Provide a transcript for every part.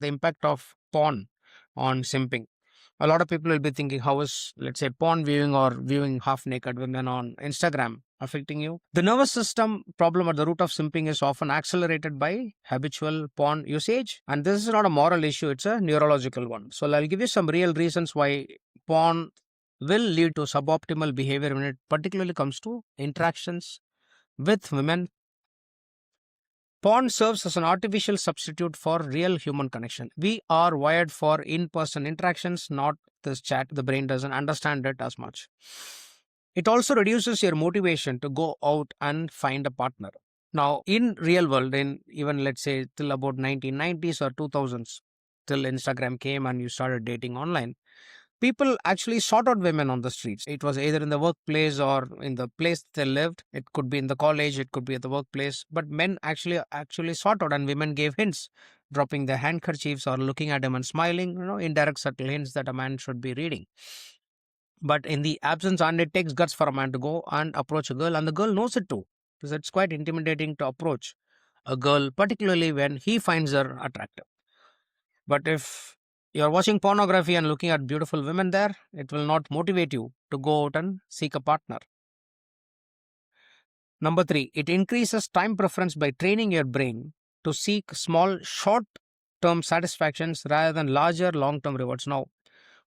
The impact of porn on simping. A lot of people will be thinking, how is, let's say, porn viewing or viewing half naked women on Instagram affecting you? The nervous system problem at the root of simping is often accelerated by habitual porn usage. And this is not a moral issue, it's a neurological one. So I'll give you some real reasons why porn will lead to suboptimal behavior when it particularly comes to interactions with women. Porn serves as an artificial substitute for real human connection. We are wired for in person interactions, not this chat. The brain doesn't understand it as much. It also reduces your motivation to go out and find a partner. Now, in real world, in even let's say till about 1990s or 2000s, till Instagram came and you started dating online, people actually sought out women on the streets. It was either in the workplace or in the place they lived. It could be in the college, it could be at the workplace. But men actually sought out, and women gave hints, dropping their handkerchiefs or looking at him and smiling. Indirect subtle hints that a man should be reading. But in the absence, and it takes guts for a man to go and approach a girl, and the girl knows it too, because it's quite intimidating to approach a girl, particularly when he finds her attractive. But if you're watching pornography and looking at beautiful women there, it will not motivate you to go out and seek a partner. Number three, it increases time preference by training your brain to seek small, short term satisfactions rather than larger, long term rewards. Now,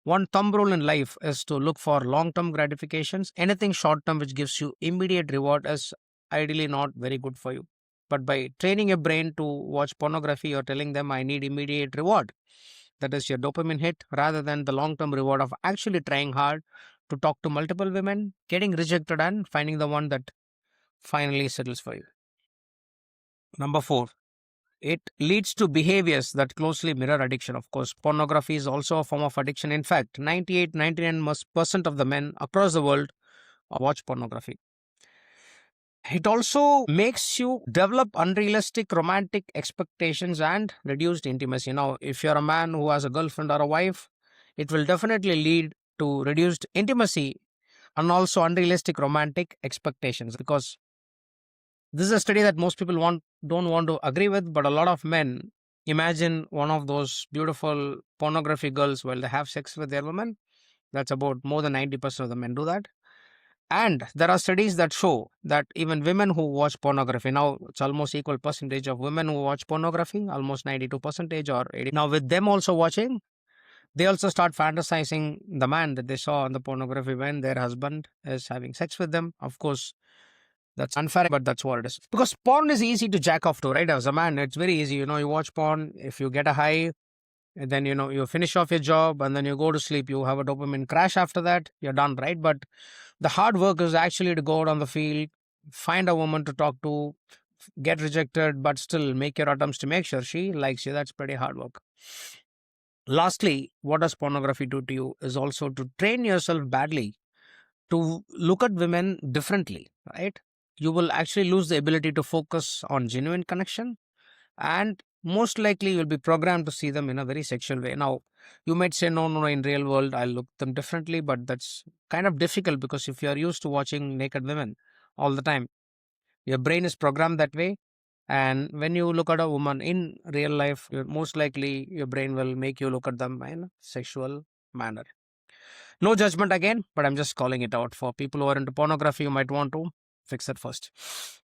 one thumb rule in life is to look for long term gratifications. Anything short term which gives you immediate reward is ideally not very good for you. But by training your brain to watch pornography, you're telling them, I need immediate reward. That is your dopamine hit, rather than the long term reward of actually trying hard to talk to multiple women, getting rejected, and finding the one that finally settles for you. Number four, it leads to behaviors that closely mirror addiction. Of course, pornography is also a form of addiction. In fact, 99% of the men across the world watch pornography. It also makes you develop unrealistic romantic expectations and reduced intimacy. Now, if you're a man who has a girlfriend or a wife, it will definitely lead to reduced intimacy and also unrealistic romantic expectations, because this is a study that most people don't want to agree with, but a lot of men imagine one of those beautiful pornography girls while they have sex with their women. That's about more than 90% of the men do that. And there are studies that show that even women who watch pornography, now it's almost equal percentage of women who watch pornography, almost 92% or 80. Now with them also watching, they also start fantasizing the man that they saw on the pornography when their husband is having sex with them. Of course, that's unfair, but that's what it is. Because porn is easy to jack off to, right? As a man, it's very easy. You watch porn, if you get a high, and then you finish off your job and then you go to sleep, you have a dopamine crash after that, you're done, right? But the hard work is actually to go out on the field, find a woman to talk to, get rejected, but still make your attempts to make sure she likes you. That's pretty hard work. Lastly, what does pornography do to you is also to train yourself badly to look at women differently, right? You will actually lose the ability to focus on genuine connection, and most likely you'll be programmed to see them in a very sexual way. Now, you might say, no, no, no, in real world, I'll look them differently, but that's kind of difficult, because if you're used to watching naked women all the time, your brain is programmed that way. And when you look at a woman in real life, most likely your brain will make you look at them in a sexual manner. No judgment again, but I'm just calling it out for people who are into pornography. You might want to fix it first.